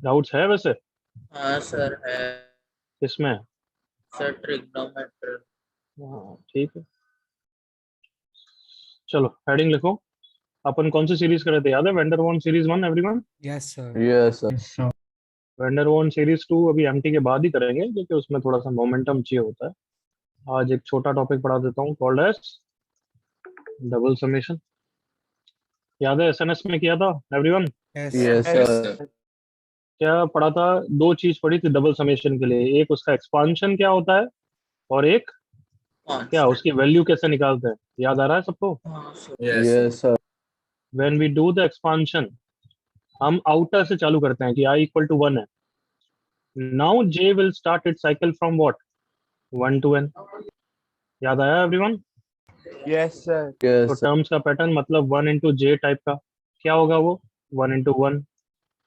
Doubts है वैसे? हाँ सर है। इसमें? Sir trigonometry. हाँ ठीक है। चलो हेडिंग लिखो। अपन कौन सी सीरीज कर रहे थे, याद है? Vendor series 1 everyone. Yes sir. Yes sir. Yes sir. Vendor series 2 अभी एमटी के बाद ही करेंगे, क्योंकि उसमें थोड़ा सा मोमेंटम चाहिए होता है। आज एक छोटा टॉपिक पढ़ा देता हूँ, कॉल्ड एज डबल समेशन। याद है एसएनएस में किया था everyone? Yes yes sir. Yes sir. Sir. क्या पढ़ा था? दो चीज पढ़ी थी डबल समेशन के लिए, एक उसका एक्सपांशन क्या होता है, और एक क्या कांस्टेंट। उसकी वैल्यू कैसे निकालते हैं। याद आ रहा है सबको? हाँ sir. Yes sir. Yes sir. When we do the expansion, हम आउटर से चालू करते हैं कि आई इक्वल टू 1 है। Now J will start it cycle from what, 1 to n। याद आया एवरीवन? Yes sir. तो यस सर। टर्म्स का पैटर्न मतलब 1 इंटू जे टाइप का। क्या होगा वो? 1 into 1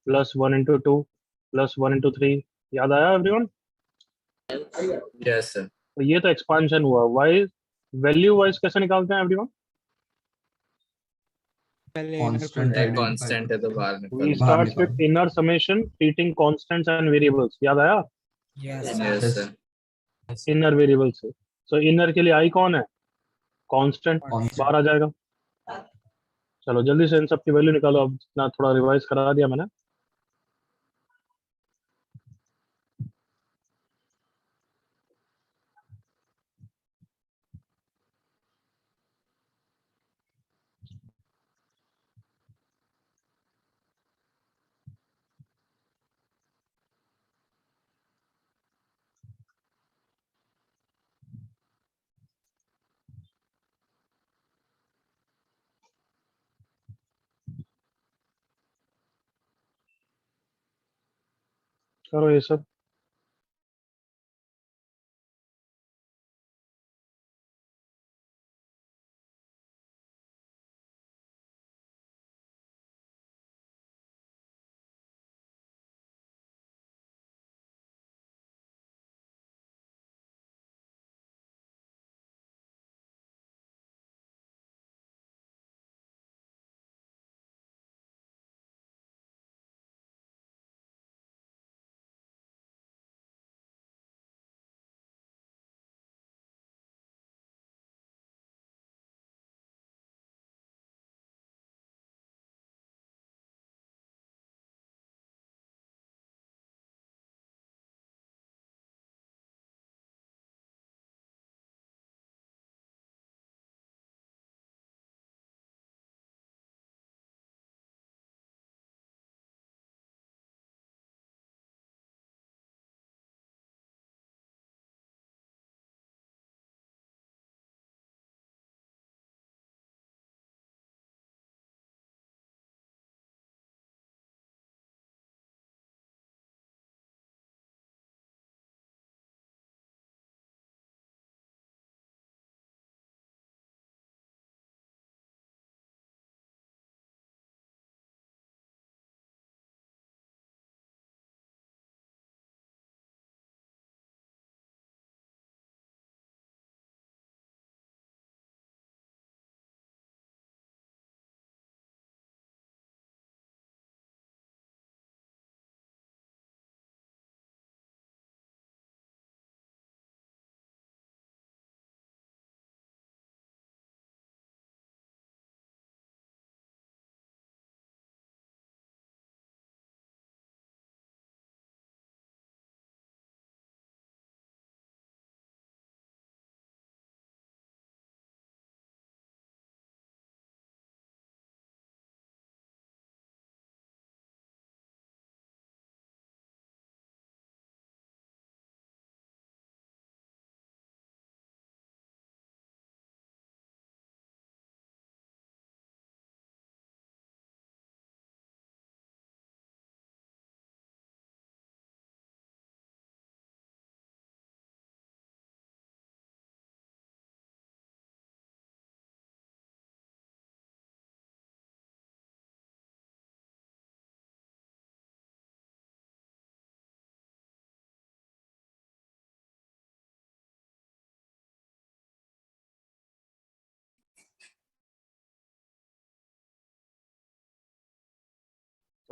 plus 1 into 2 plus 1 into 3। याद आया एवरीवन? Yes sir. तो ये तो एक्सपांशन हुआ। वाइज वैल्यू वाइज कैसे निकालते हैं एवरीवन? पहले इनर को कांस्टेंट है, पहले कांस्टेंट है तो बाहर वी निकालो। Start with inner summation treating constants and variables. याद आया? Yes yes sir. Sir. Inner variable से। सो इनर के लिए आई कौन है? कांस्टेंट। बाहर आ जाएगा। चलो जल्दी से इन सब की वैल्यू निकालो। अब ना थोड़ा रिवाइज करा दिया मैंने। करो ये सब।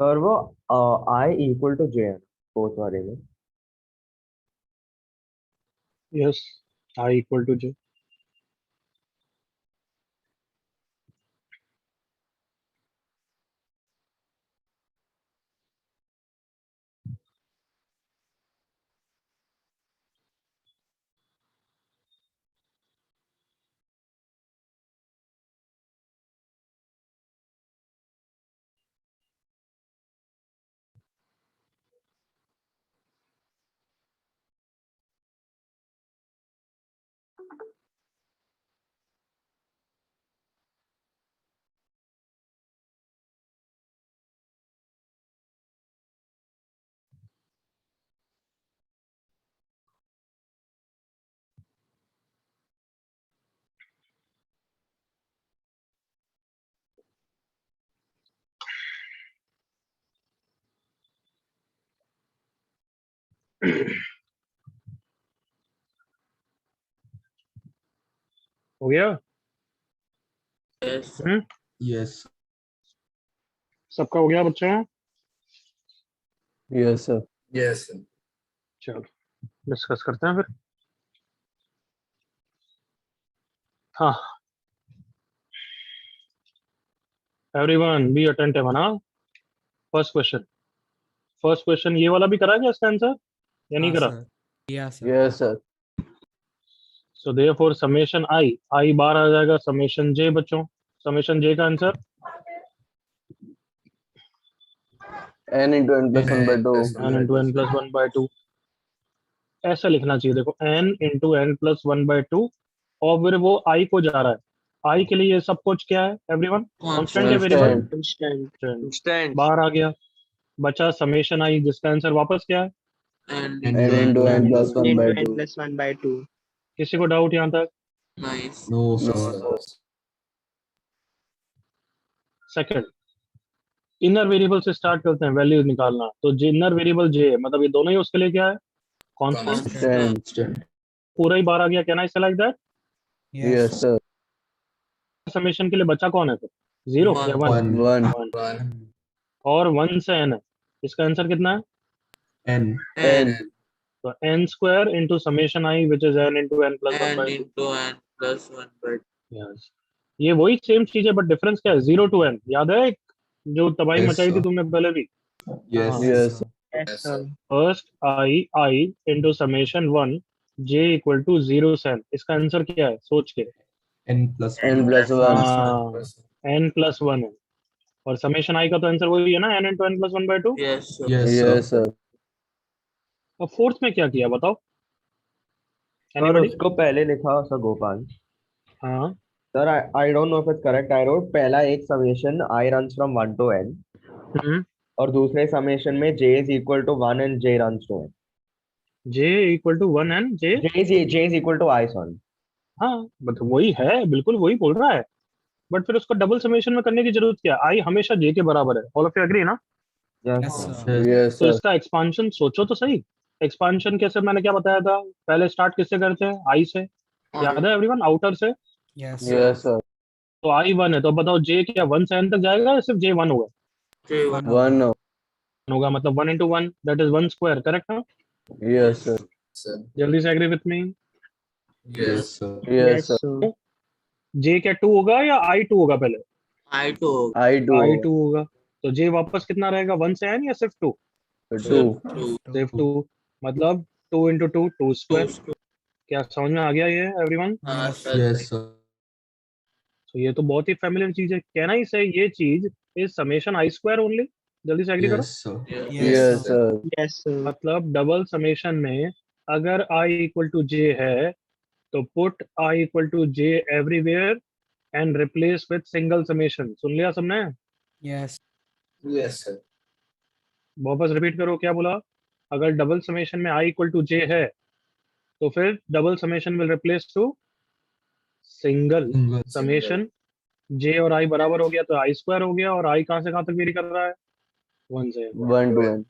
सर वो I इक्वल टू जे है फोर्थ वाले में। यस, आई इक्वल टू जे। हो गया? Yes, sir. हम्म, Yes. सबका हो गया बच्चों? Yes sir. Yes, sir. चलो डिस्कस करते हैं फिर। हाँ, एवरीवन बी अटेंटिव है ना। फर्स्ट क्वेश्चन ये वाला भी करा क्या इसका आंसर या नहीं हाँ करा? सर, किया sir. Yes sir. So therefore summation I बार आ जाएगा समेशन जे बच्चों। समेशन जे का answer n into n plus one by two. n into N plus one by two. ऐसा लिखना चाहिए, देखो n into N plus one by two, और फिर वो i को जा रहा है। i के लिए ये सब कुछ क्या है एवरीवन? कांस्टेंट या वेरिएबल? Constant. बाहर आ गया, बचा समेशन i जिसका आंसर वापस क्या है? And And n into n plus one by to. plus 1 by 2. किसी को डाउट यहाँ तक? nice. No, no sir. Sir. Second, inner variable से स्टार्ट करते हैं वैल्यू निकालना। तो इनर वेरिएबल जे है, मतलब ये दोनों ही उसके लिए क्या है? कांस्टेंट। Constant. Constant. पूरा ही बाहर आ गया, can I say like that? Yes sir. Summation के लिए बचा कौन है फिर? जीरो या वन? One. वन। One. और वन से एन है, इसका आंसर कितना है? N. N. तो N square into summation I which is N into N plus one N by two. into N plus 1 by 2. Yes, ये वही सेम चीज है, बट डिफरेंस क्या है? Zero to N. याद है एक जो तबाही Yes, मचाई थी sir. तुमने पहले भी? Yes. हाँ। Yes sir. Yes, sir. First I into summation one J equal to zero से एन। इसका आंसर क्या है सोच के? N plus n one. Plus one. हाँ, एन प्लस वन है। और समेशन आई का तो आंसर वही है ना, N into N plus one by two. Yes, sir. Yes, yes sir. Sir. और फोर्थ में क्या किया बताओ? Sir anybody? उसको पहले लिखा सर गोपाल। हाँ, sir I don't know if it's correct. I wrote पहला एक summation i runs from 1 to n, hmm, और दूसरे समेशन में j is equal to 1 and j runs to n। J equal to one N J. j is equal to i sorry. हाँ, मतलब वही है, बिल्कुल वही बोल रहा है। बट फिर उसको डबल समेशन में करने की जरूरत क्या है? आई हमेशा जे के बराबर है। ऑल ऑफ यू एग्री ना? Yes yes sir. यस तो सर। इसका एक्सपांशन सोचो तो सही। एक्सपांशन कैसे, मैंने क्या बताया था? पहले स्टार्ट किससे करते हैं? आई से। याद है एवरीवन? आउटर से। Yes yes sir. तो आई वन है, तो बताओ जे क्या वन से एन तक जाएगा या सिर्फ जे वन होगा? J1. वन होगा, मतलब one into one that is one square, correct ना? Yes sir. Sir. जल्दी से agree with me. Yes. Yes, sir. Yes sir. J क्या टू होगा या आई टू होगा पहले? I2. i to I to होगा। तो जे वापस कितना रहेगा, वन से एन या सिर्फ टू? टू। Two. सिर्फ टू, मतलब two into two two square. Two. क्या समझ में आ गया ये एवरीवन? हाँ, Yes. sir. Yes, sir. तो ये तो बहुत ही फेमिलियर चीज है। कहना ही सही, ये चीज is summation I square only. जल्दी से एग्री करो। Yes, sir. Yes sir. मतलब डबल समेशन में अगर i इक्वल टू जे है तो put i equal to J everywhere and replace with single summation. सुन लिया सबने? Yes Yes, sir. वापस रिपीट करो, क्या बोला? अगर डबल समेशन में i इक्वल टू जे है तो फिर double summation will replace to single Single. Summation. जे और i बराबर हो गया तो i स्क्वायर हो गया, और i कहाँ से कहाँ तक वेरी कर रहा है? वन से। One two n।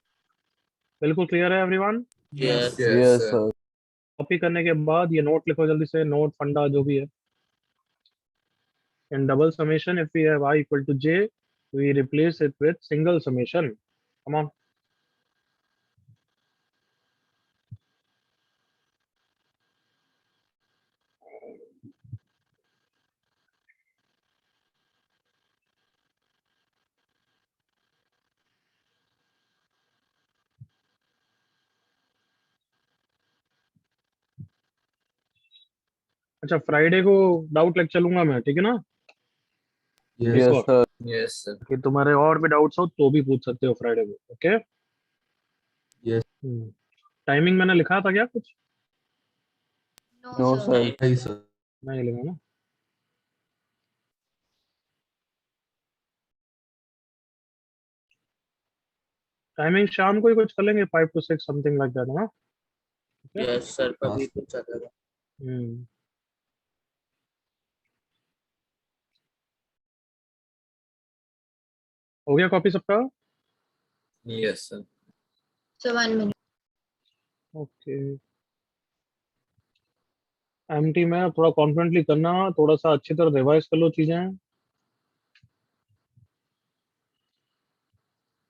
बिल्कुल क्लियर है everyone? Yes Yes, yes sir. Sir. Copy करने के बाद ये नोट लिखो जल्दी से, नोट फंडा जो भी है। In double summation if we have i equal to j, we replace it with single summation. Come on. अच्छा, फ्राइडे को डाउट लेक्चर लूंगा मैं, ठीक है ना? Yes. एक Yes, और sir. Yes, sir. कि तुम्हारे और भी डाउट्स हो तो भी पूछ सकते हो फ्राइडे को, ओके? Yes. टाइमिंग मैंने लिखा था क्या कुछ? No, sir. Hi, sir. नहीं लिखा ना? टाइमिंग शाम को ही कुछ कर लेंगे, 5 to 6 समथिंग लाइक दैट, ना? Yes, sir. कभी तो चलेगा. हम्म हो गया कॉपी सबका? Yes, sir. So 1 minute. Okay. एमटी में थोड़ा कॉन्फिडेंटली करना, थोड़ा सा अच्छी तरह रिवाइज कर लो चीजें।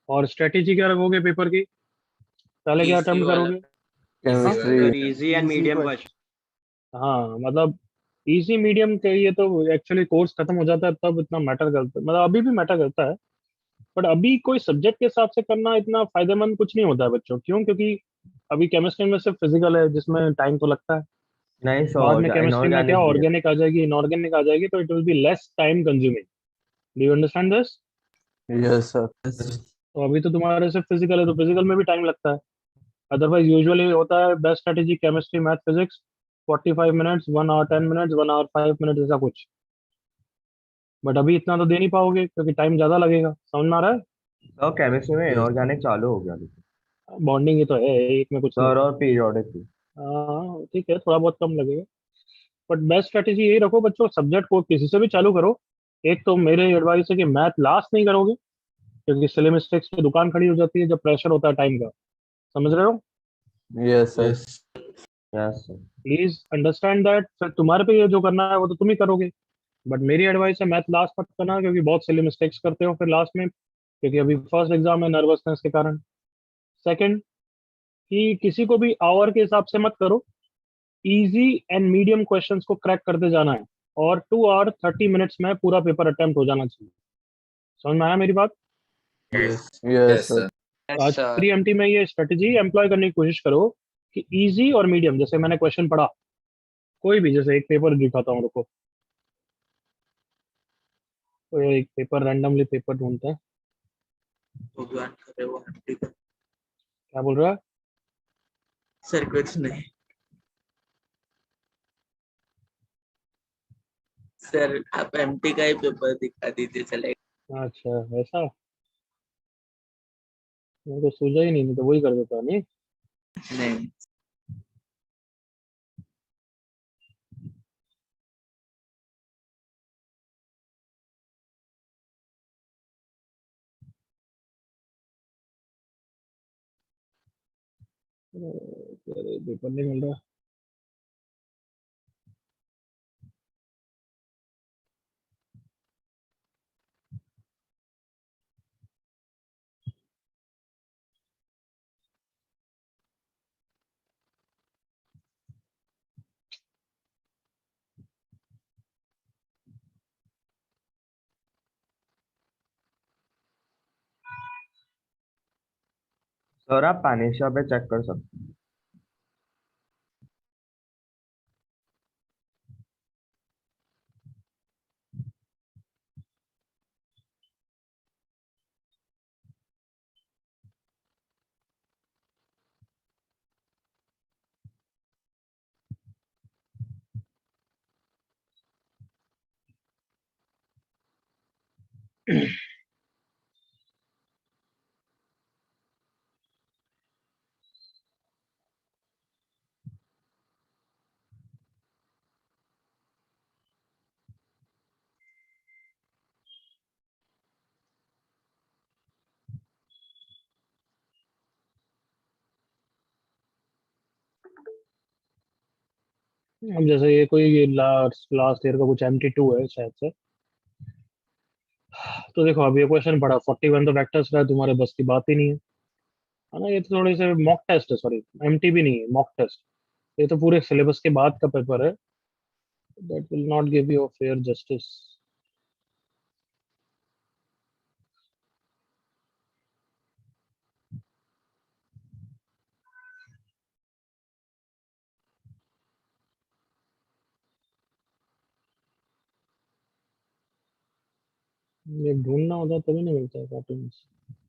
और स्ट्रेटेजी क्या रखोगे पेपर की? पहले क्या Easy अटेम्प्ट वाला. करोगे? Chemistry. easy and medium question. हाँ मतलब इजी मीडियम के ये तो एक्चुअली कोर्स खत्म हो जाता है तब इतना मैटर करता है, मतलब अभी भी मैटर करता है, बट अभी कोई सब्जेक्ट के हिसाब से करना इतना फायदेमंद कुछ नहीं होता है बच्चों। क्यों? क्योंकि अभी केमिस्ट्री में सिर्फ फिजिकल है जिसमें टाइम तो लगता है, नहीं, सो बाद में केमिस्ट्री में क्या इनऑर्गेनिक भी है। ऑर्गेनिक आ जाएगी, इनऑर्गेनिक आ जाएगी, तो it will be less time consuming. Do you understand this? Yes, sir. Yes. तो अभी तो तुम्हारे सिर्फ फिजिकल है तो फिजिकल में भी टाइम लगता है। अदरवाइज यूजुअली होता है best strategy chemistry math physics 45 minutes, 1 hour 10 minutes, 1 hour 5 minutes, ऐसा कुछ। बट अभी इतना तो दे नहीं पाओगे क्योंकि टाइम ज्यादा लगेगा। समझ में आ रहा है? तो केमिस्ट्री में Yes. इनऑर्गेनिक चालू हो गया बॉन्डिंग ही तो है, एक में कुछ नहीं। सर, और पीरियोडिक भी। हाँ ठीक है, थोड़ा बहुत कम लगेगा, बट बेस्ट स्ट्रेटेजी यही रखो बच्चों, सब्जेक्ट को किसी से भी चालू करो। एक तो मेरे एडवाइस है कि मैथ लास्ट नहीं करोगे, क्योंकि सिले मिस्टेक्स की दुकान खड़ी हो जाती है जब प्रेशर होता है टाइम का। समझ रहे हो? Yes, sir. Yes. Yes sir. Please understand that. फिर तुम्हारे पे ये जो करना है वो तो तुम ही करोगे, बट मेरी एडवाइस है मैथ लास्ट मत करना, क्योंकि बहुत सिली मिस्टेक्स करते हो फिर लास्ट में, क्योंकि अभी फर्स्ट एग्जाम है, नर्वसनेस के कारण। सेकंड, कि किसी को भी आवर के हिसाब से मत करो, इजी एंड मीडियम क्वेश्चंस को क्रैक करते जाना है, और 2 hour 30 minutes में पूरा पेपर अटेम्प्ट हो जाना चाहिए। समझ में आया मेरी बात? Yes. Yes, Yes, sir. sir. आज प्री एमटी में ये स्ट्रेटेजी एम्प्लॉय करने की कोशिश करो कि इजी और मीडियम, जैसे मैंने क्वेश्चन पढ़ा कोई भी, जैसे एक पेपर दिखाता हूँ, रुको, तो एक पेपर रैंडमली पेपर ढूंढते हैं। भगवान करे वो एमटी का. क्या बोल रहा है? सर कुछ नहीं. सर आप एमटी का ही पेपर दिखा दीजिए चलेगा. अच्छा ऐसा, मेरे को सूझा ही नहीं तो वही कर देता नहीं। नहीं. पेपर नहीं मिल रहा। सर आप पानेशा पे चेक कर सकते हैं। अब जैसे ये कोई लास्ट लास्ट ईयर का कुछ MT2 है शायद से, तो देखो अब ये क्वेश्चन पढ़ा 41 तो वेक्टर्स का है, तुम्हारे बस की बात ही नहीं है ना। ये तो थोड़ी से मॉक टेस्ट है, सॉरी एमटी भी नहीं है, मॉक टेस्ट। ये तो पूरे सिलेबस के बाद का पेपर है, that will not give you a fair justice. ये ढूंढना होता तभी नहीं मिलता है कार्टून्स।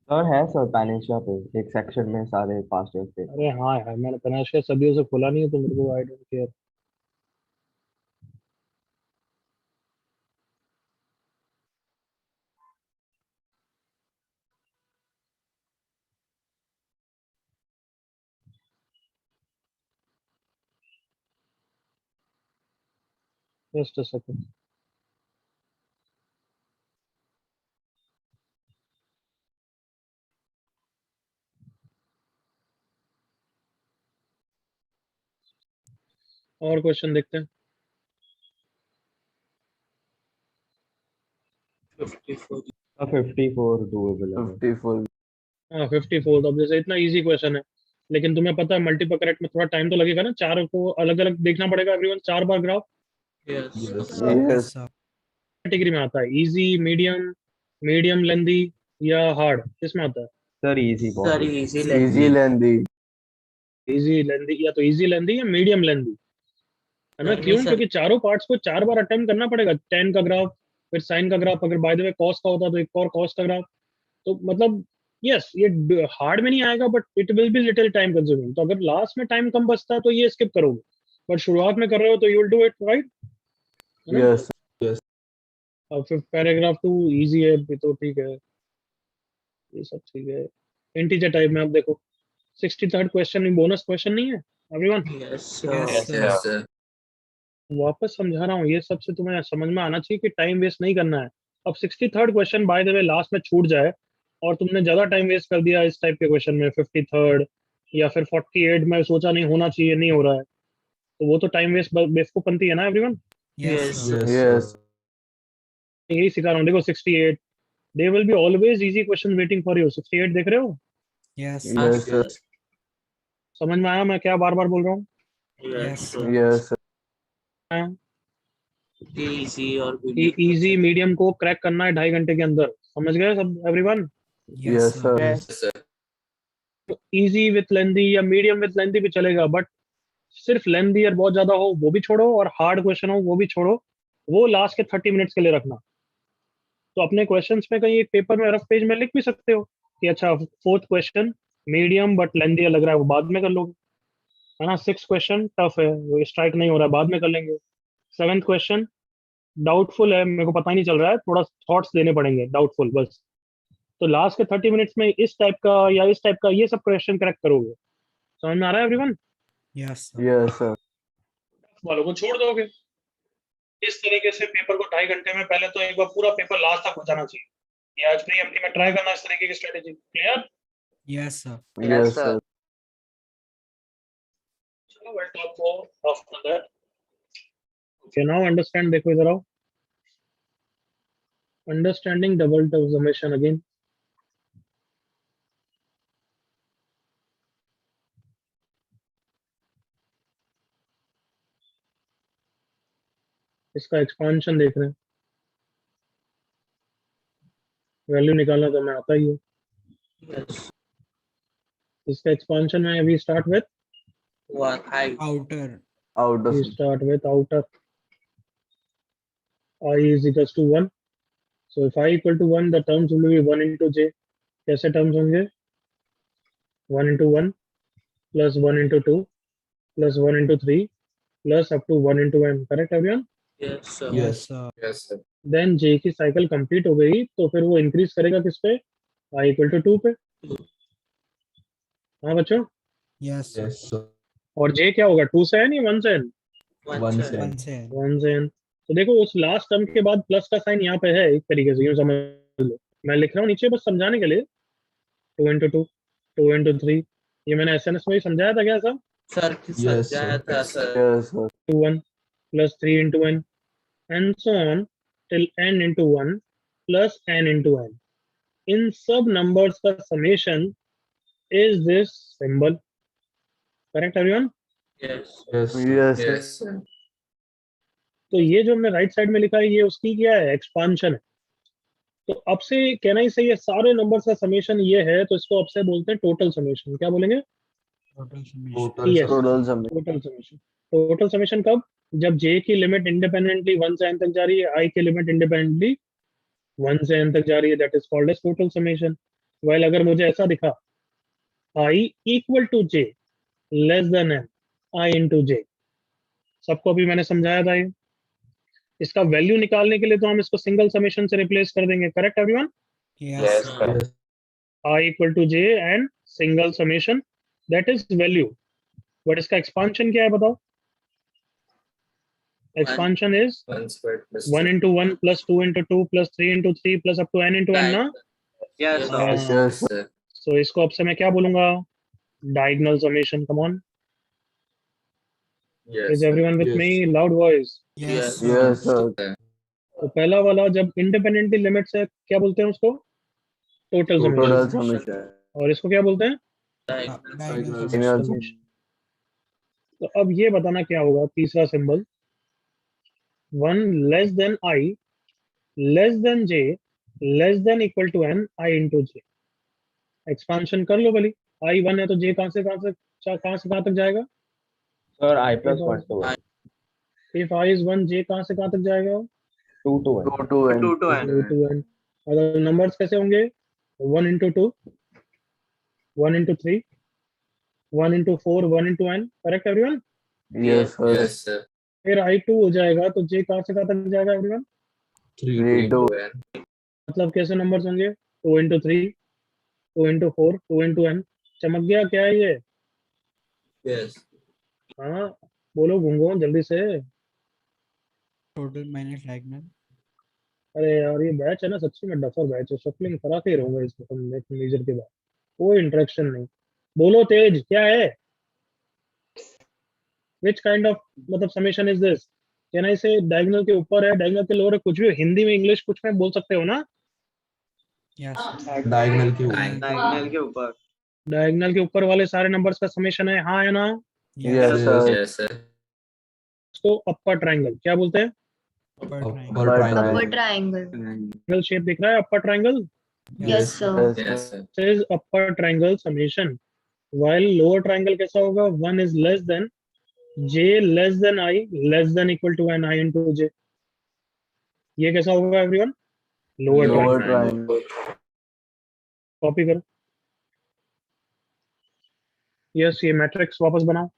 सर है सर पैनेशिया पे एक सेक्शन में सारे पास्ट ईयर पे। अरे हाँ यार, मैंने पनाश के सदियों से खोला नहीं है, तो मेरे को I don't care. Just a second. और क्वेश्चन देखते हैं। 54 54 डूएबल है। 54. हाँ 54, तो अब जैसे इतना इजी क्वेश्चन है, लेकिन तुम्हें पता है मल्टीपल करेक्ट में थोड़ा टाइम तो लगेगा ना, चार को अलग अलग देखना पड़ेगा everyone, 4 bar graph. yes Yes. Yes, Yes. sir. Category में आता है इजी, मीडियम, मीडियम लेंदी या हार्ड, किसमें आता है? सर इजी sir बहुत। easy Easy lengthy. इजी लेंदी, या तो इजी लेंदी या मीडियम लेंदी, है ना। नहीं, क्यों? सर। क्योंकि चारों पार्ट्स को 4 बार अटेम्प्ट करना पड़ेगा। टेन का ग्राफ, फिर साइन का ग्राफ, अगर बाय द वे कॉस का होता तो एक और कॉस का ग्राफ। तो मतलब यस, ये हार्ड में नहीं आएगा, but it will be little time consuming. तो अगर लास्ट में टाइम कम बचता है तो ये स्किप करोगे, बट शुरुआत में कर रहे हो तो you will do it, right? Yes. अब फिर पैराग्राफ 2 इजी है ये तो, ठीक है, ये सब ठीक है। इंटीजर टाइप में आप देखो, 63rd क्वेश्चन में बोनस क्वेश्चन नहीं है everyone. yes sir Yes, sir. वापस समझा रहा हूँ, ये सबसे तुम्हें समझ में आना चाहिए कि टाइम वेस्ट नहीं करना है। अब 63rd question by the way last में छूट जाए और तुमने ज्यादा टाइम वेस्ट कर दिया इस टाइप के क्वेश्चन में, 53rd या फिर 48 में सोचा नहीं होना चाहिए, नहीं हो रहा है, तो वो तो टाइम वेस्ट बेवकूफपंती है ना everyone. Yes, Yes, sir. Yes. Yes. यही सिखा रहा हूँ, देखो 68, they will be always easy question waiting for you. 68 देख रहे हो? Yes, Yes, sir. समझ में आया मैं क्या बार बार बोल रहा हूँ? Yes, sir. Yes, sir. easy और medium इजी मीडियम को क्रैक करना है 2.5 घंटे के अंदर, समझ गए सब everyone? Yes, Yes, sir. sir. Easy with lengthy या मीडियम विथ लेंदी भी चलेगा, बट सिर्फ लेंदी और बहुत ज्यादा हो वो भी छोड़ो, और हार्ड क्वेश्चन हो वो भी छोड़ो, वो लास्ट के 30 मिनट्स के लिए रखना। तो अपने क्वेश्चंस में कहीं एक पेपर में रफ पेज में लिख भी सकते हो कि अच्छा 4th क्वेश्चन मीडियम बट लेंदी लग रहा है, वो बाद में कर लोगे, है ना। 6th क्वेश्चन टफ है, वो स्ट्राइक नहीं हो रहा है, बाद में कर लेंगे। 7th क्वेश्चन डाउटफुल है, मेरे को पता ही नहीं चल रहा है, थोड़ा थॉट्स देने पड़ेंगे, डाउटफुल बस। तो लास्ट के 30 मिनट्स में इस टाइप का या इस टाइप का ये सब क्वेश्चन करेक्ट करोगे। समझ में आ रहा है everyone? Yes, sir. Yes, sir. वालों को छोड़ दोगे इस तरीके से पेपर को 2.5 घंटे में। पहले तो एक बार पूरा पेपर लास्ट तक हो जाना चाहिए, ये आज प्री एमटी में ट्राई करना इस तरीके की strategy. Clear? Yes, sir. Yes, sir. चलो we'll talk more after that. Okay, now understand, देखो इधर आओ। Understanding double summation again. इसका एक्सपांशन देख रहे हैं, वैल्यू निकालना तो मैं आता ही है। yes इसका एक्सपांशन में अभी start with one height Outer. Out of outer I is equals to 1. So if I equal to 1, the terms will be 1 into j. कैसे टर्म्स होंगे? 1 into 1 plus 1 into 2 plus 1 into 3 plus up to 1 into m. Correct everyone? yes sir Yes, sir. Yes, sir. Then j की cycle complete हो गई तो फिर वो increase करेगा किस पे? I equal to 2 पे। हाँ बच्चों, Yes, sir. Yes, sir. और j क्या होगा? 2 से n या 1 से n? One sir. से One cent. 1 से n। तो देखो उस लास्ट टर्म के बाद प्लस का साइन यहाँ पे है, एक तरीके से यूँ समझ लो। मैं लिख रहा हूँ नीचे बस समझाने के लिए। 2 into 2, 2 into 3, ये मैंने एसएनएस में ही समझाया था क्या सब? सर Yes, समझाया sir. था sir Yes, sir. 2 1 plus 3 into n and so on till n into 1 plus n into n. इन सब नंबर्स का summation is this symbol. Correct everyone? Yes. Yes. Yes. Yes, sir. तो ये जो हमने right side में लिखा है ये उसकी क्या है? एक्सपांशन है. तो अब से कहना ही सही है, सारे नंबर्स का समेशन ये है, तो इसको अब से बोलते हैं टोटल समेशन. क्या बोलेंगे? Total summation. Total. Yes. Total summation. Total summation. Total summation कब? जब j की लिमिट इंडिपेंडेंटली 1 से n तक जा रही है, i की लिमिट इंडिपेंडेंटली 1 से n तक जा रही है, that is called as total summation. Well अगर मुझे ऐसा दिखा i equal to j less than n i into j, सबको अभी मैंने समझाया था ये. इसका वैल्यू निकालने के लिए तो हम इसको सिंगल समेशन से रिप्लेस कर देंगे. Correct everyone? Yes, sir. Yes. i equal to j and single summation, that is value. But इसका एक्सपांशन क्या है बताओ? Expansion is 1 squared plus 1 into 1 plus 2 into 2 plus 3 into 3 plus up to n into n ना. Yes, sir. Yes, yes, sir. So इसको अब से मैं क्या बोलूंगा? Diagonal summation. Come on. Yes, Is sir. everyone with Yes. me? Loud voice. Yes, sir. Yes, sir. तो पहला वाला जब इंडिपेंडेंटली लिमिट से क्या बोलते हैं उसको? Total Total summation. summation. और इसको क्या बोलते हैं? Diagonal. Diagonal Diagonal summation. तो अब ये बताना क्या होगा तीसरा symbol. 1 less than i less than j less than equal to n i into j. Expansion कर लो भली. i 1 है तो j कहाँ तक जाएगा? Sir, I plus 1 to 1. If i is 1, j कहाँ से कहाँ तक जाएगा? 2 to 1. 2 to n. 2 to n. 2 to n. अगर नंबर्स कैसे होंगे? 1 into 2, 1 into 3, 1 into 4, 1 into n. Correct everyone? Yes, sir. Yes, sir. फिर i2 हो जाएगा तो j कहाँ से कहाँ तक जाएगा एवरीवन? 3 3 to to N. मतलब कैसे नंबर्स होंगे? 2 into 3, 2 into 4, 2 into n. चमक गया क्या है ये? Yes. हाँ बोलो घूंगो जल्दी से. Total minus diagonal. अरे यार ये बैच है ना सच्ची में डफर बैच है. शफलिंग करा के ही रहूंगा इसको मेजर के बाद. कोई इंटरेक्शन नहीं. बोलो तेज क्या है? विच काइंड ऑफ मतलब summation is this? Can I से डायगोनल के ऊपर है, डायगोनल के लोअर है, कुछ भी हिंदी में इंग्लिश कुछ में बोल सकते हो ना. Yes, sir. diagonal के ऊपर. Diagonal के ऊपर. डायगोनल के ऊपर वाले सारे नंबर्स का समेशन है. हाँ है ना? Yes, Yes. sir. Yes, sir. उसको अपर ट्रायंगल क्या बोलते हैं? Upper Upper triangle. triangle. Upper triangle. Triangle shape दिख रहा है upper triangle. Yes, sir. Yes, Yes, sir. sir. Is upper triangle summation. While lower triangle कैसा होगा? 1 is less than j less than i less than equal to n i into j. ये कैसा होगा everyone? Lower Lower ट्रायंगल. triangle. Copy करो. Yes ये matrix वापस बनाओ.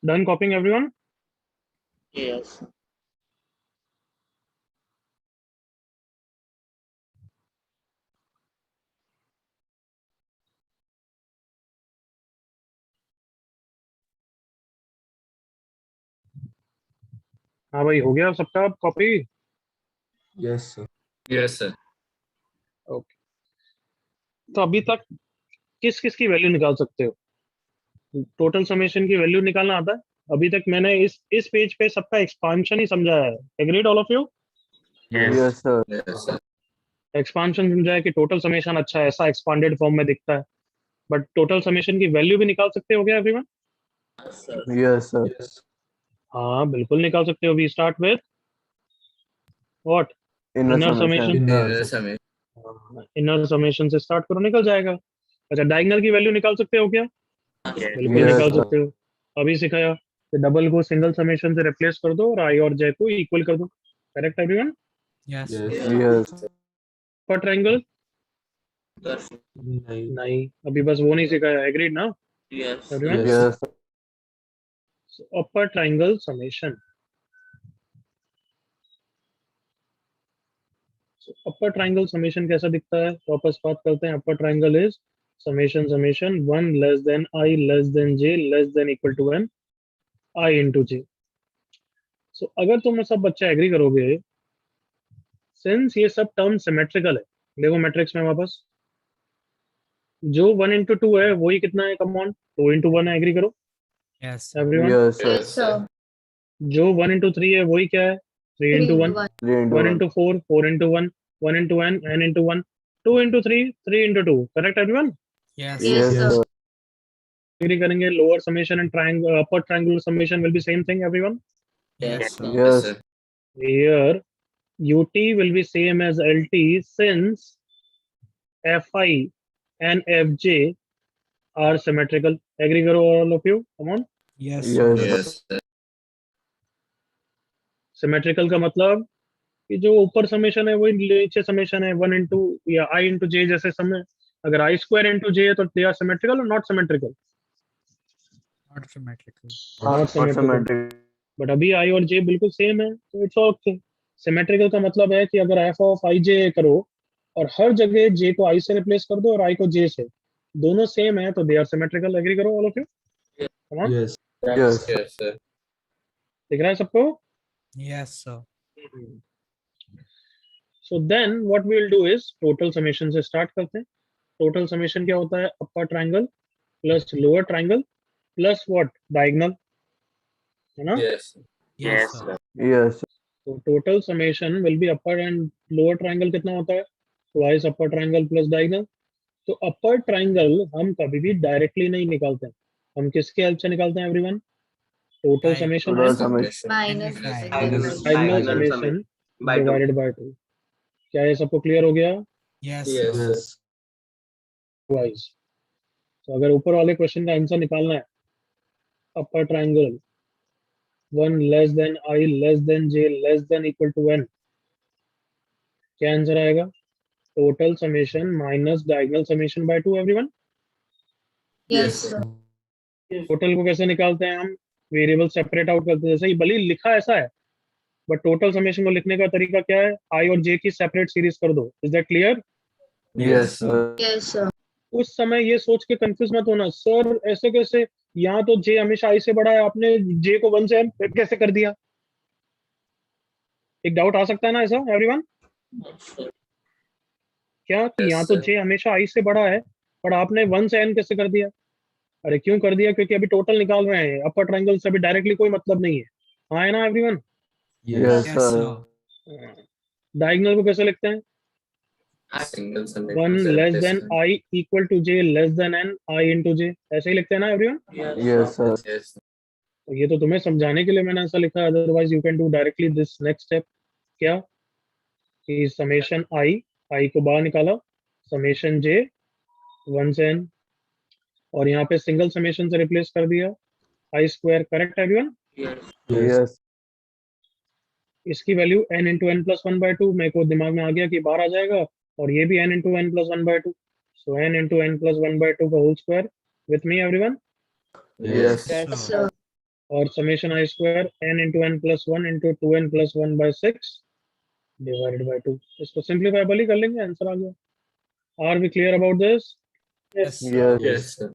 Done copying everyone? Yes. हाँ भाई, हो गया सबका copy? Yes, sir. Yes, sir. Okay, तो अभी तक किस किस की वैल्यू निकाल सकते हो? टोटल समेशन की वैल्यू निकालना आता है? अभी तक मैंने इस पेज पे सबका एक्सपांशन ही समझाया है। Agreed all of you? Yes, sir. Yes, sir. Expansion समझाया कि टोटल समेशन अच्छा है, ऐसा एक्सपांडेड फॉर्म में दिखता है, बट टोटल समेशन की वैल्यू भी निकाल सकते हो क्या everyone? Sir. Yes, sir. Yes. हाँ बिल्कुल निकाल सकते हो। We start with what? Inner Inner summation. summation. Inner. Summation. Inner summation से स्टार्ट करो, निकल जाएगा। अच्छा, डायगोनल की वैल्यू निकाल सकते हो क्या? बिल्कुल Yes, निकाल sir. सकते हो। अभी सिखाया कि डबल को सिंगल समेशन से रिप्लेस कर दो और आई और जे को इक्वल कर दो। Correct everyone? Yes. Yes. Yes. Upper triangle Yes. नहीं, अभी बस वो नहीं सिखाया। एग्रीड ना Yes. Everyone? Yes. Upper triangle summation. Upper triangle summation कैसा दिखता है? वापस बात करते हैं। Upper triangle is summation summation 1 less than I less than J less than equal to N I into J. So अगर तुम सब बच्चे एग्री करोगे, सिंस ये सब टर्म सिमेट्रिकल है, देखो मैट्रिक्स में वापस जो 1 इंटू 2 है वही कितना है? कमॉन, 2 इंटू 1 है। एग्री करो Yes. Everyone? Yes, sir. Yes, sir. जो 1 इंटू 3 है वही क्या है? 3 3 into 1। into 1. 3 into 1 1. Into 4, 4 into 1, 1 into n, n into 1, 2 into 3, 3 into 2। Correct everyone? Yes. Yes, Yes, sir. sir. Agree करेंगे? Lower summation and triangle upper triangular summation will be same thing everyone? Yes. Sir. Yes. Here ut will be same as lt since fi and fj are symmetrical. Agree करो all of you? Come on. Yes. Sir. Yes. Yes. Symmetrical का मतलब कि जो ऊपर summation है वही नीचे summation है, 1 इंटू या i इंटू जे जैसे समय। अगर आई स्क्वायर इंटू जे है तो दे आर सिमेट्रिकल और not symmetrical? Not symmetrical. Not Not symmetrical. symmetric. But अभी आई और जे बिल्कुल सेम है, तो इट्स ओके। सिमेट्रिकल का मतलब है कि अगर एफ ऑफ आई जे करो और हर जगह जे को आई से रिप्लेस कर दो और आई को जे से, दोनों सेम है तो दे आर सिमेट्रिकल। एग्री करो all of you? Yes. Yes. Yes, sir. दिख रहा है सबको? Yes, sir. So then what we will do is total summation से स्टार्ट करते हैं। टोटल समेशन क्या होता है? Upper triangle plus lower triangle plus what? Diagonal, है ना? Yes. Yes, sir. Yes. तो total summation will be upper and lower triangle कितना होता है? Twice upper triangle plus diagonal. तो अपर ट्रायंगल हम कभी भी डायरेक्टली नहीं निकालते हैं, हम किसके हेल्प से निकालते हैं everyone? Total Right. Summation Total and summation. Minus Right. diagonal. Diagonal Diagonal summation by 2. Divided by 2। क्या ये सबको क्लियर हो गया? Yes, Yes, sir. Yes. Wise तो अगर ऊपर वाले क्वेश्चन का आंसर निकालना है, upper triangle 1 less than I less than J less than equal to n, क्या आंसर आएगा? Total summation minus diagonal summation by 2 everyone. Yes, sir. Total को कैसे निकालते हैं हम? वेरिएबल सेपरेट आउट करते हैं, जैसे ही भले ही लिखा ऐसा है, बट टोटल समेशन को लिखने का तरीका क्या है? आई और जे की सेपरेट सीरीज कर दो। Is that clear? Yes, sir. Yes, sir. उस समय ये सोच के कंफ्यूज मत होना, सर ऐसे कैसे, यहाँ तो जे हमेशा आई से बड़ा है, आपने जे को 1 से n कैसे कर दिया? एक डाउट आ सकता है ना ऐसा एवरीवन? sir. क्या कि Yes, यहाँ तो sir. जे हमेशा आई से बड़ा है, पर आपने 1 से n कैसे कर दिया? अरे क्यों कर दिया? क्योंकि अभी टोटल निकाल रहे हैं, अपर ट्रायंगल से अभी डायरेक्टली कोई मतलब नहीं है। हाँ है ना everyone? Yes, Yes, sir. sir. Diagonal को कैसे लिखते हैं? Single 1 summation. Less than I equal to J less than n I into J, ऐसे ही लिखते हैं ना एवरीवन? Yes, sir. Yes. ये तो तुम्हें समझाने के लिए मैंने ऐसा लिखा है, otherwise you can do directly this next step. क्या कि समेशन आई को बाहर निकाला, समेशन जे 1 से n, और यहाँ पे सिंगल समेशन से रिप्लेस कर दिया I square. Correct everyone? Yes. Yes. इसकी value n into N plus 1/2 मेरे को दिमाग में आ गया कि बाहर आ जाएगा, और ये भी n into N plus 1/2, so n into N plus 1/2 का whole square. With me everyone? Yes. Yes, Yes, sir. sir. और summation I square n into N plus one into two n plus one by six divided by two. इसको simplifiable ही कर लेंगे, answer आ गया। Are we clear about this? Yes. Yes. Yes, sir.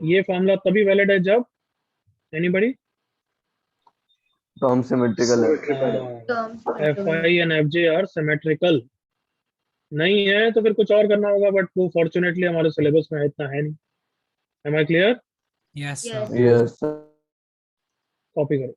ये formula तभी valid है जब एनीबडी Term symmetrical है। Terms F I and F J are symmetrical. नहीं है तो फिर कुछ और करना होगा, बट वो फॉर्चुनेटली हमारे सिलेबस में इतना है नहीं। Am I clear? Yes, sir. Yes. Yes, sir. Copy करो।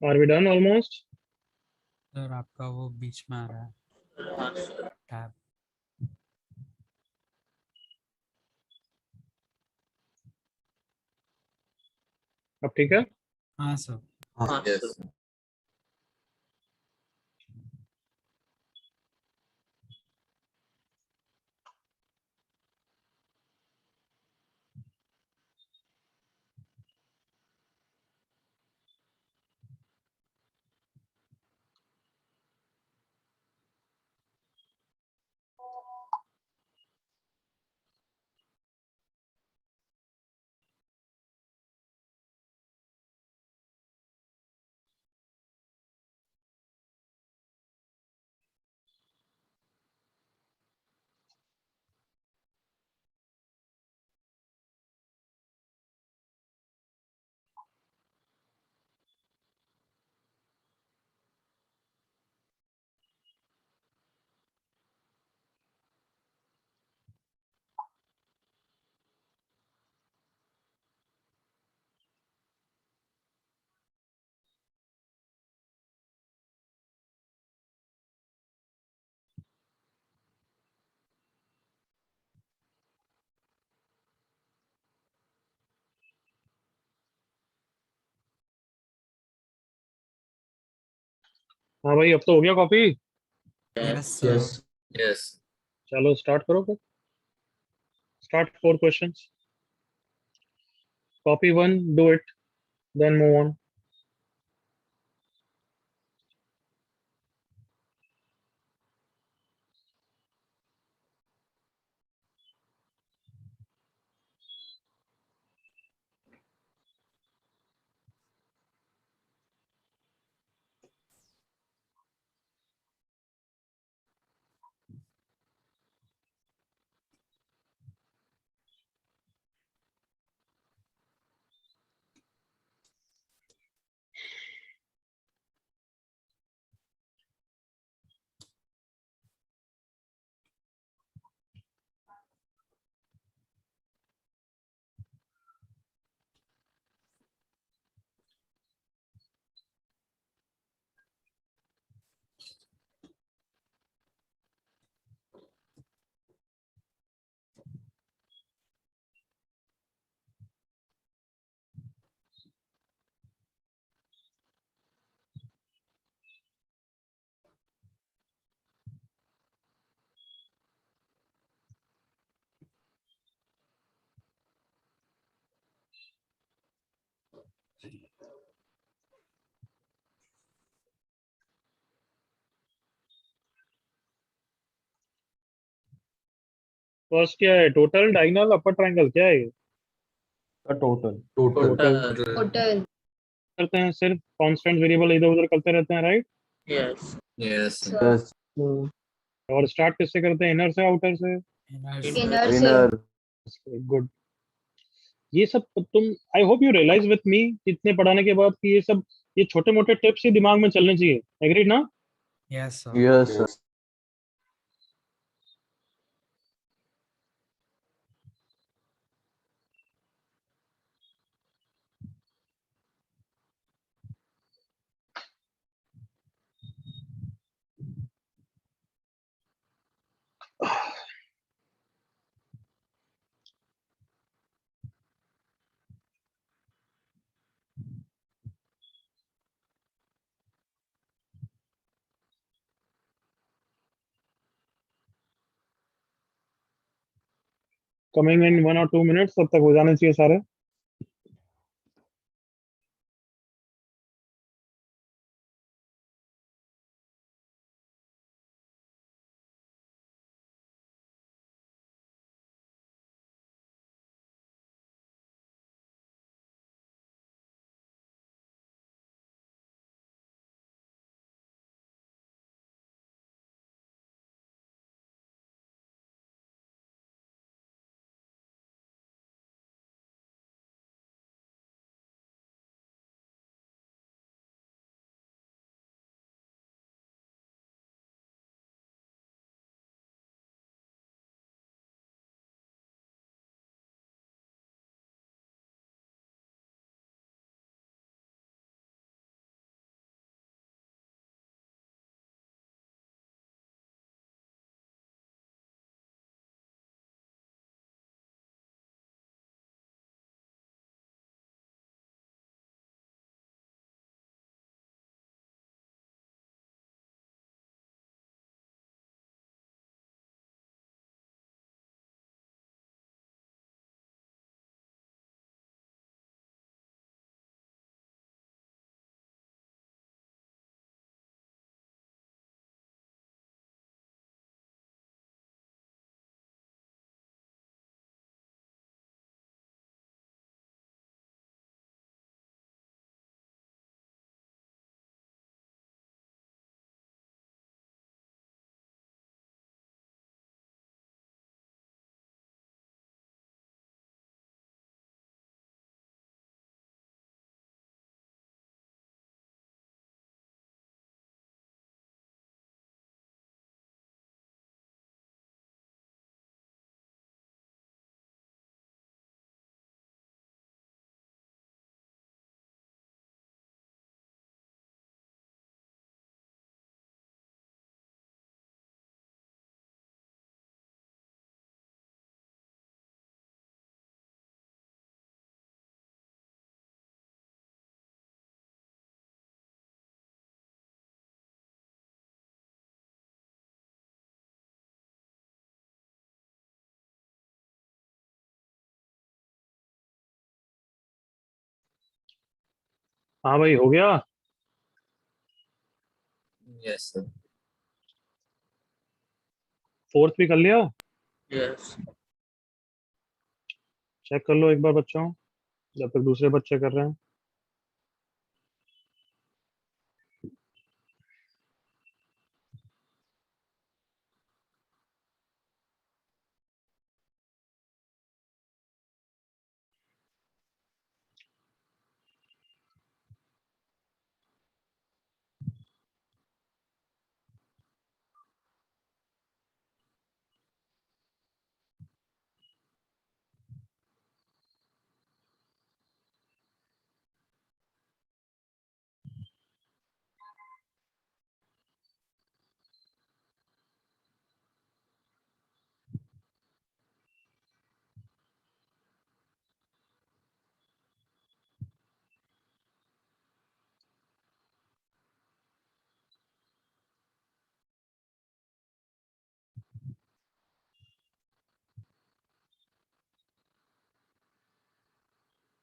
Are we done almost? Sir आपका वो बीच में आ रहा है हाँ सर। टैब। अब ठीक है? हाँ सर। हाँ Yes, सर। sir. हाँ भाई, अब तो हो गया copy. Yes sir. Yes. Yes. चलो स्टार्ट करो फिर। Start 4 questions. Copy 1, do it, then move on. First क्या है, टोटल, डायगोनल, अपर ट्रायंगल, क्या है ये? टोटल। Total. Total. करते हैं सिर्फ कांस्टेंट वेरिएबल इधर उधर करते रहते हैं, right? Yes. Yes. Sir. Yes. और स्टार्ट किससे करते हैं, इनर से आउटर से? Inner Inner से. Inner. गुड। ये सब तुम, I hope you realise with me इतने पढ़ाने के बाद कि ये सब, ये छोटे मोटे टिप्स ही दिमाग में चलने चाहिए। एग्रीड ना? Yes, sir. Yes, sir. Yes. Coming in 1 or 2 minutes, तब तक हो जाने चाहिए सारे। हाँ भाई, हो गया। Yes, sir. फोर्थ भी कर लिया? Yes. चेक कर लो एक बार बच्चों, जब तक दूसरे बच्चे कर रहे हैं।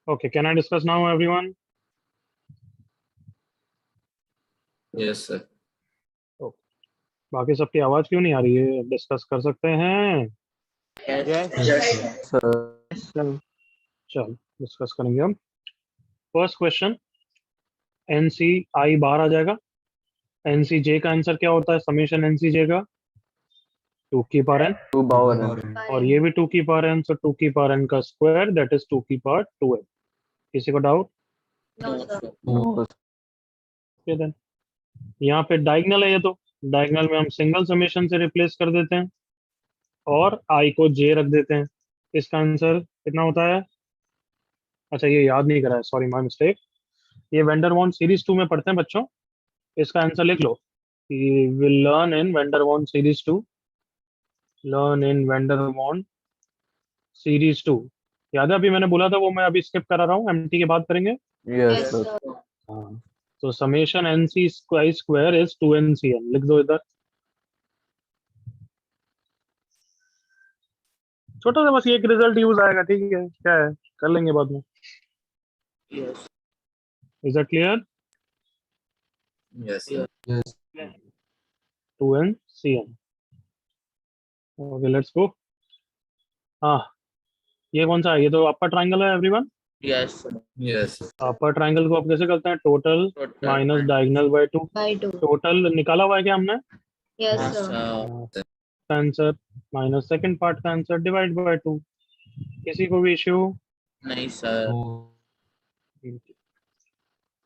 Okay, can I discuss now everyone? Yes, sir. बाकी सबकी आवाज क्यों नहीं आ रही है? डिस्कस कर सकते हैं। Yes. Yes, sir. चल चल डिस्कस करेंगे हम। फर्स्ट क्वेश्चन, एन सी आई बाहर आ जाएगा। एन सी जे का आंसर क्या होता है समीशन एन सी जे का? 2 की power N, 2 power n. Power. और ये भी 2 की पावर एन, सो 2 की पावर एन का स्क्वायर दैट इज 2 की पावर 2 एन। किसी को doubt? No, sir. No. Okay then, यहाँ पे डायगनल है, ये तो डायगनल में हम सिंगल समेशन से रिप्लेस कर देते हैं और आई को जे रख देते हैं। इसका आंसर कितना होता है? अच्छा ये याद नहीं करा है, सॉरी माय मिस्टेक। ये वेंडर वॉन सीरीज 2 में पढ़ते हैं बच्चों, इसका आंसर लिख लो कि will learn in Vandermonde series 2, learn in Vandermonde series 2। याद है अभी मैंने बोला था वो, मैं अभी स्किप करा रहा हूँ, एमटी के बाद करेंगे। Yes, Yes, sir. sir. हाँ, तो summation n c square is 2 n C n, लिख दो इधर। छोटा सा बस ये एक रिजल्ट यूज आएगा, ठीक है, क्या है, कर लेंगे बाद में। Yes. Is that clear? Yes, sir. Yes. 2 n C n. Okay let's go. हाँ, ये कौन सा है? ये तो अपर ट्राइंगल है everyone. Yes. Yes, sir. Upper triangle को आप कैसे करते हैं? Total Total minus diagonal by 2। By 2. Total निकाला हुआ है क्या हमने? Yes, Yes, sir. sir. का आंसर माइनस सेकंड पार्ट का आंसर डिवाइड बाय 2। किसी को भी इश्यू? नहीं सर। No.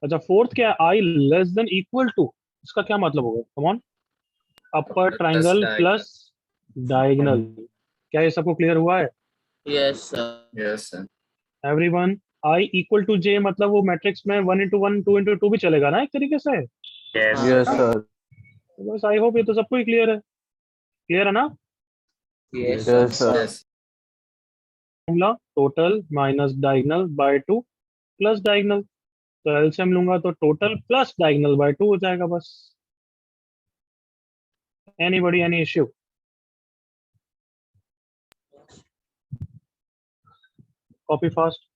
अच्छा फोर्थ क्या है? आई लेस देन इक्वल टू, इसका क्या मतलब होगा? Come on, upper Plus triangle diagonal. Plus diagonal. क्या ये सबको क्लियर हुआ है Yes, sir. Yes, sir. Everyone? I equal to J मतलब वो मैट्रिक्स में 1 into 1 2 into 2 भी चलेगा ना एक तरीके से। Yes, हाँ। sir. तो बस आई होप ये तो सबको ही क्लियर है। क्लियर है ना? Yes, Yes, sir. sir. Yes. Formula total minus diagonal by 2 plus diagonal, तो एलसीएम लूंगा तो टोटल प्लस डायगोनल बाय 2 हो जाएगा बस। Anybody any issue? Copy fast.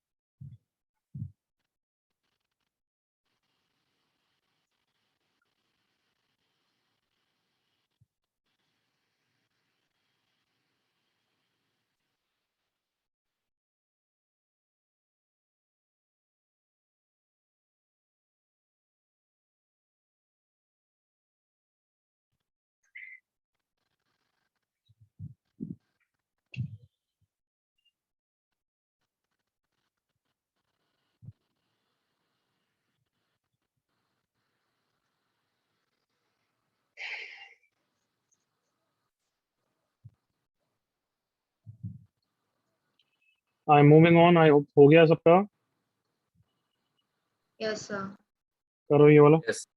I am moving on. I hope हो गया सबका। Yes, sir. करो ये वाला। Yes.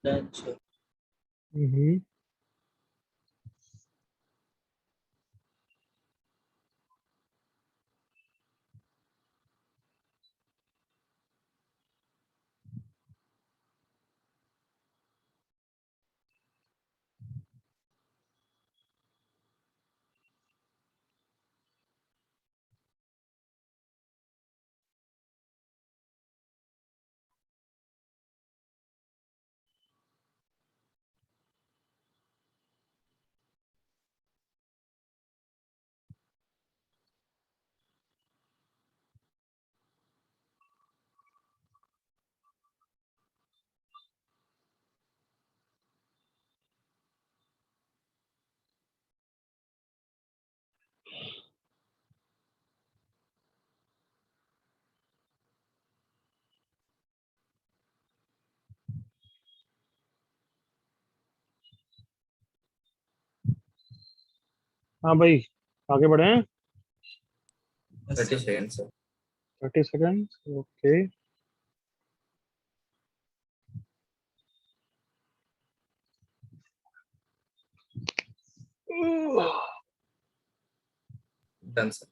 Done, sir. हम्म हाँ भाई, आगे बढ़े हैं। Yes, 30 sir. seconds, sir. 30 second, okay. Done, sir.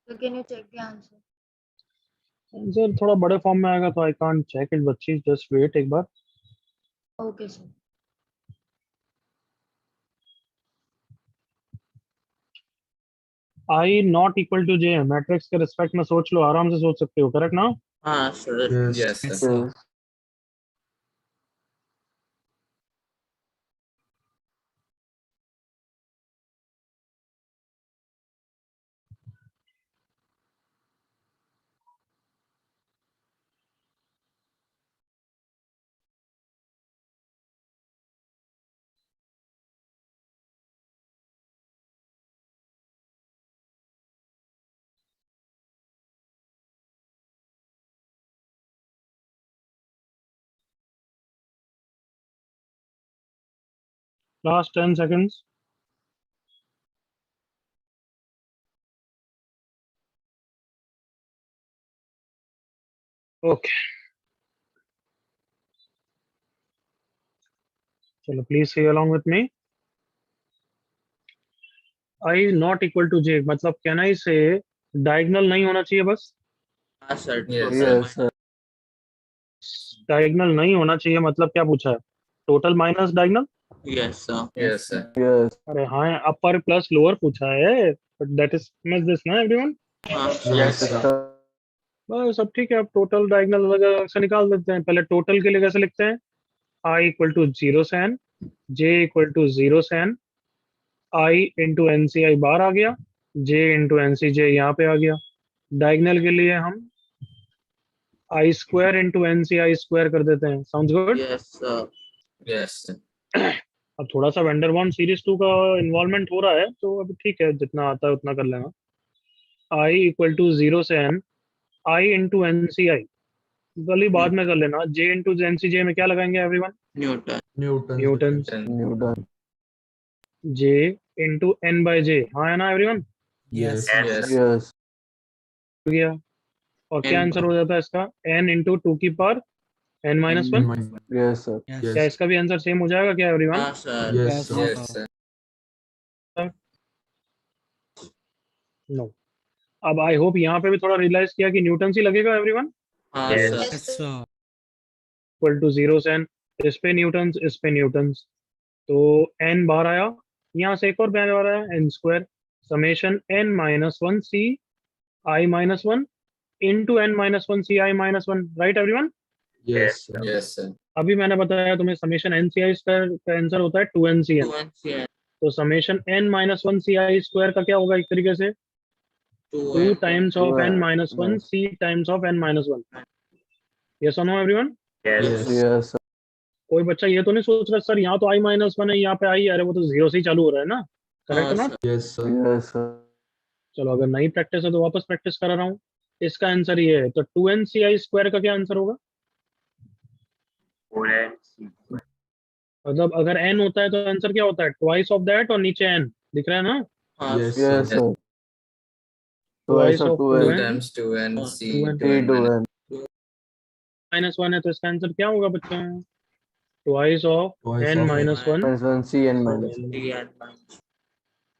So can you check the answer? Answer थोड़ा बड़े फॉर्म में आएगा तो आई कांट चेक इट बच्ची, जस्ट वेट एक बार। Okay, sir. I not equal to j matrix के रिस्पेक्ट में सोच लो, आराम से सोच सकते हो, करेक्ट ना? हाँ sir. Yes. Yes, Yes, sir. sir. Last 10 seconds. Okay, चलो please say along with me. I not equal to J मतलब कैन आई से डायगोनल नहीं होना चाहिए बस। हाँ sir. Yes, Yes, sir. Diagonal नहीं होना चाहिए मतलब क्या पूछा है? Total minus diagonal. Yes sir. yes, sir. Yes. अरे हाँ, अपर प्लस लोअर पूछा है, but that is miss this ना एवरीवन। हाँ Yes, सर। sir. बस सब ठीक है, अब टोटल डायगोनल वगैरह से निकाल देते हैं। पहले टोटल के लिए कैसे लिखते हैं? आई इक्वल टू 0 से n, j इक्वल टू 0 से n, I into N C आई बार आ गया, j इंटू एन सी जे यहाँ पे आ गया। डायगोनल के लिए हम आई square into N C i square कर देते हैं। Sounds good. Yes sir. Yes, sir. अब थोड़ा सा वेंडरवॉन सीरीज 2 का इन्वॉल्वमेंट हो रहा है तो अभी ठीक है, जितना आता है उतना कर लेना। आई इक्वल टू 0 से n, I into N C आई गली बाद में कर लेना। जे इंटू एन सी जे में क्या लगाएंगे everyone? Newton. Newton. Newton. Done. Newton. J into N by J, हाँ है ना everyone? Yes, Yes. sir. Yes. Yes. हो गया। और क्या N आंसर हो जाता है इसका? n इंटू 2 की power n minus N 1। minus 1. Yes, sir. Yes. क्या Yes. इसका भी आंसर सेम हो जाएगा क्या एवरीवन? हाँ sir. Yes, Yes, sir. Yes, sir. sir. No. अब आई होप यहाँ पे भी थोड़ा रियलाइज किया कि न्यूटन ही लगेगा एवरीवन। हाँ Yes. Sir. Yes, sir. Equal to 0 से n, इस पे न्यूटन्स इस पे न्यूटन्स, तो n बाहर आया, यहाँ से एक और बाहर आया n square summation n minus 1 C i minus 1 into n minus 1 C i minus 1, right everyone? Yes, sir. Yes, sir. अभी मैंने बताया तुम्हें summation n C i square का आंसर होता है 2 एन सी एन, 2n तो summation n minus 1 C i square का क्या होगा एक तरीके से? 2 times of n minus 1 C times of n minus 1। Yes और no everyone? Yes. Yes, sir. कोई बच्चा ये तो नहीं सोच रहा सर यहाँ तो i माइनस 1 है, यहाँ पे i, अरे वो तो 0 से ही चालू हो रहा है ना, करेक्ट ना? Yes, sir. Yes, sir. चलो अगर नई प्रैक्टिस है तो वापस प्रैक्टिस करा रहा हूँ। इसका आंसर ये है, तो 2n सी आई स्क्वायर का क्या आंसर होगा? मतलब अगर n होता है तो आंसर क्या होता है? ट्वाइस ऑफ दैट, और नीचे n दिख रहा है ना? हाँ Yes, Yes, sir. sir. Twice Twice of of 2n. 2 times 2 and C 2n. 2 and minus. 3 2n. -1 है तो इसका आंसर क्या होगा बच्चों? Twice of Twice n of minus 1. -1 cn minus D and minus.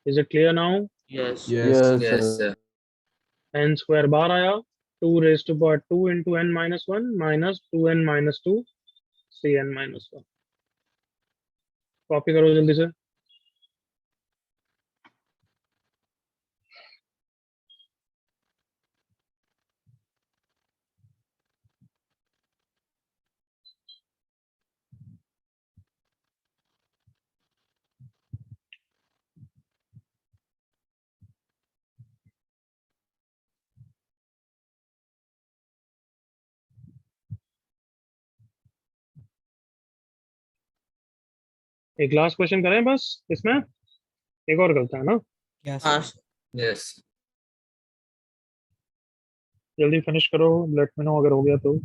Is it clear now? Yes. yes. yes Yes, sir. sir. n square बार आया, 2 raised to power 2 into n minus 1 minus 2n minus 2 cn minus 1. Copy करो जल्दी से. एक last question करें बस इसमें, एक और करते हैं ना. क्या हाँ सर? Yes. जल्दी फिनिश करो, लेट मी नो अगर हो गया तो.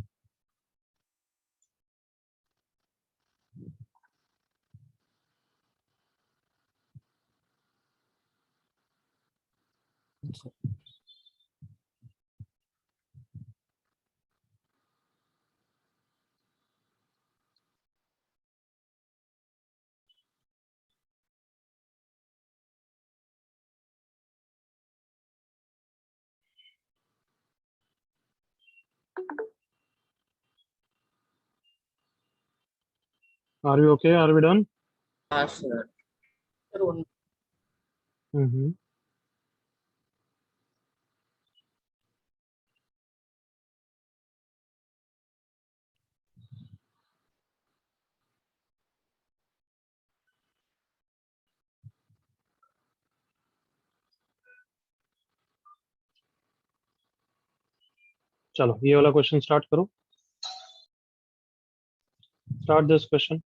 Are we okay? Are we done? हाँ सर. Sir um hmm. चलो ये वाला क्वेश्चन स्टार्ट करो. Start this question.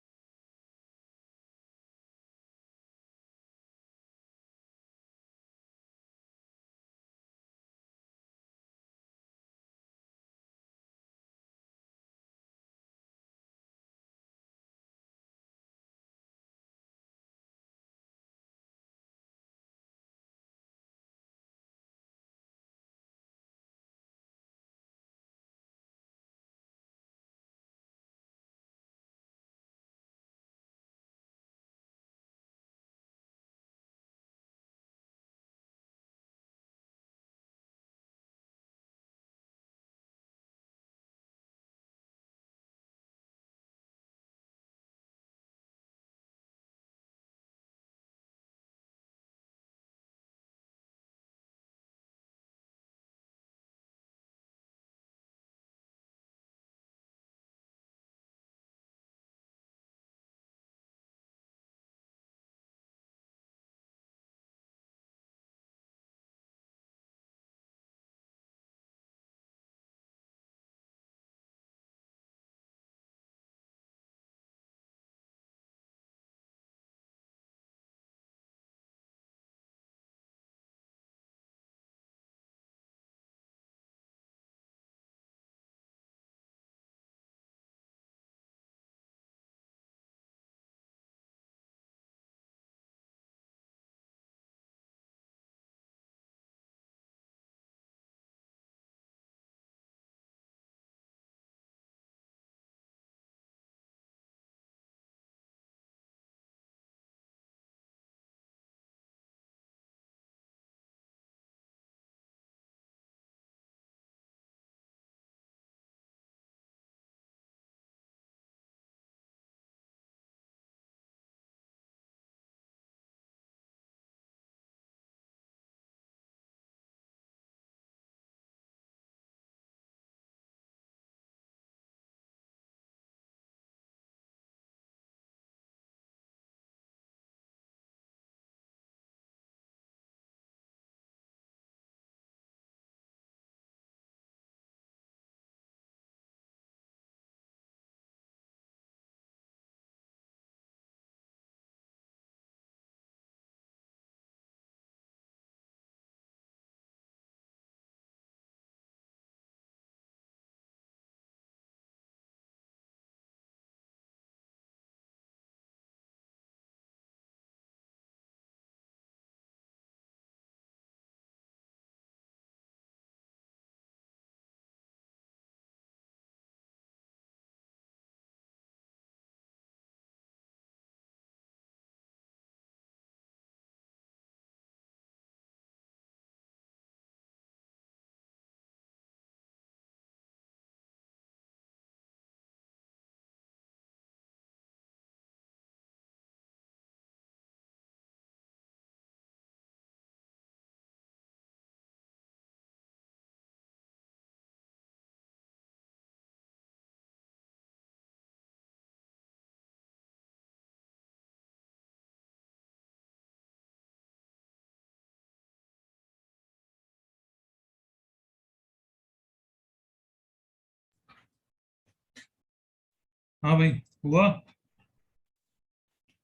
हाँ भाई हुआ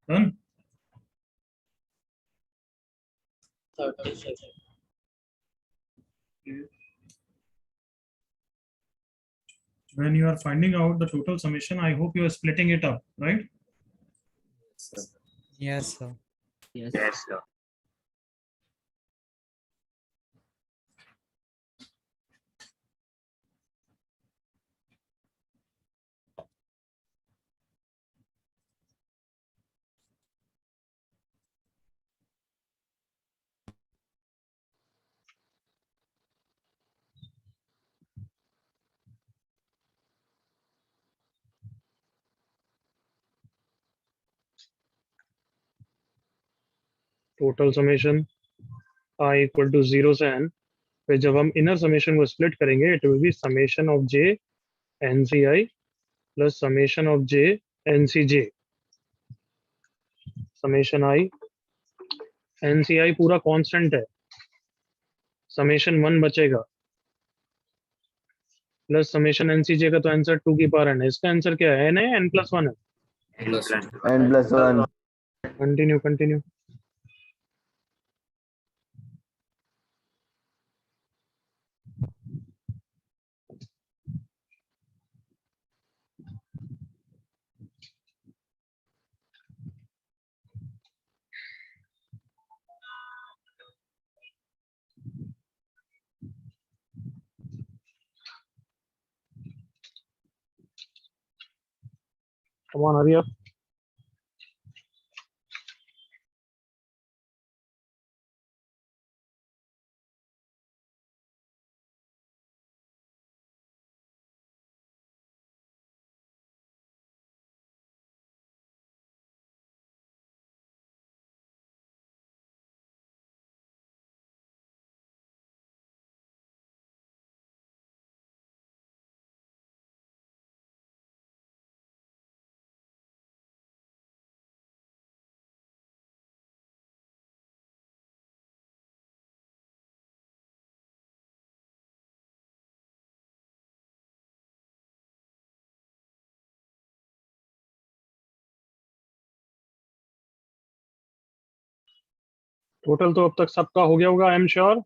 done 36 when you are finding out the total summation, I hope you are splitting it up, right? sir. Yes, sir. Yes, sir. Total summation i equal to 0 से n, फिर जब हम inner summation को split करेंगे it will be summation of j nci plus summation of j ncj। Summation i nci पूरा constant है, summation 1 बचेगा plus summation ncj का तो आंसर 2 की पावर n है। इसका आंसर क्या है? n है n+1 है। Plus one. n+1 continue continue. Come on, hurry up. Total तो अब तक सबका हो गया होगा, आई एम श्योर।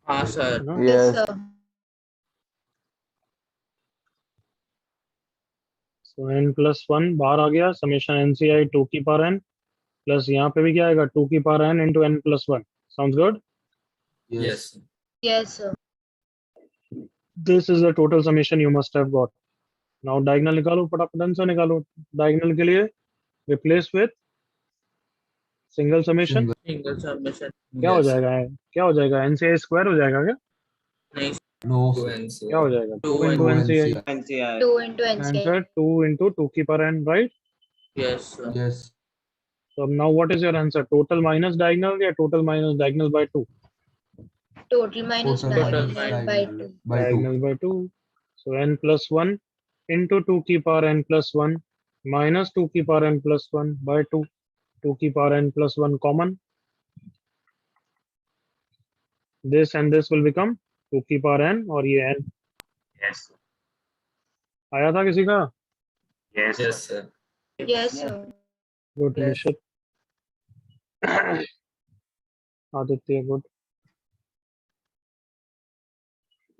हाँ सर Yes, yes sir. सो n+1 बाहर आ गया, समेशन nci 2 की पावर n प्लस यहाँ पे भी क्या आएगा 2 की power n into n+1। Sounds good. Yes. sir. Yes, sir. This is the total summation u must have got. Now diagonal निकालो, फटाफट आंसर निकालो। डायगोनल के लिए replace with single summation. Single. Single submission क्या हो Yes. जाएगा? क्या हो जाएगा? nci स्क्वायर हो जाएगा क्या? नहीं No, Two sir. NCI. क्या हो जाएगा? 2 2 into Two nci। NCI. NCI. 2 into NCI. Answer 2 into 2 की power n, right? Yes sir Yes. So now what is your answer? Total minus diagonal या total minus diagonal by 2? Total minus Total diagonal minus by diagonal 2. by 2. Diagonal by 2. So n plus 1 into 2 की power n plus 1 minus 2 की power n plus 1 by 2. 2 की power n plus 1 common. This and this will become 2 की power n और ये n। Yes. आया था किसी का? Yes. Yes, sir. Yes, sir. Good Yes. निश्चित। आदित्य गुड।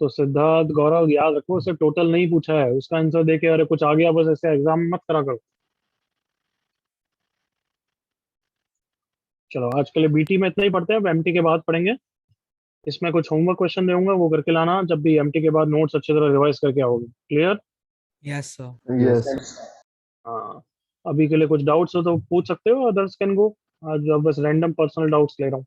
तो सिद्धार्थ गौरव याद रखो, सिर्फ टोटल नहीं पूछा है, उसका आंसर देके अरे कुछ आ गया बस ऐसे एग्जाम मत करा करो। चलो आज के लिए बीटी में इतना ही पढ़ते हैं, अब एमटी के बाद पढ़ेंगे। इसमें कुछ होमवर्क क्वेश्चन दूंगा, वो करके लाना, जब भी एमटी के बाद नोट्स अच्छी तरह रिवाइज करके आओगे। क्लियर? Yes, sir. yes हाँ, अभी के लिए कुछ डाउट्स हो तो पूछ सकते हो, अदर्स कैन गो। आज बस रैंडम पर्सनल डाउट्स ले रहा हूँ।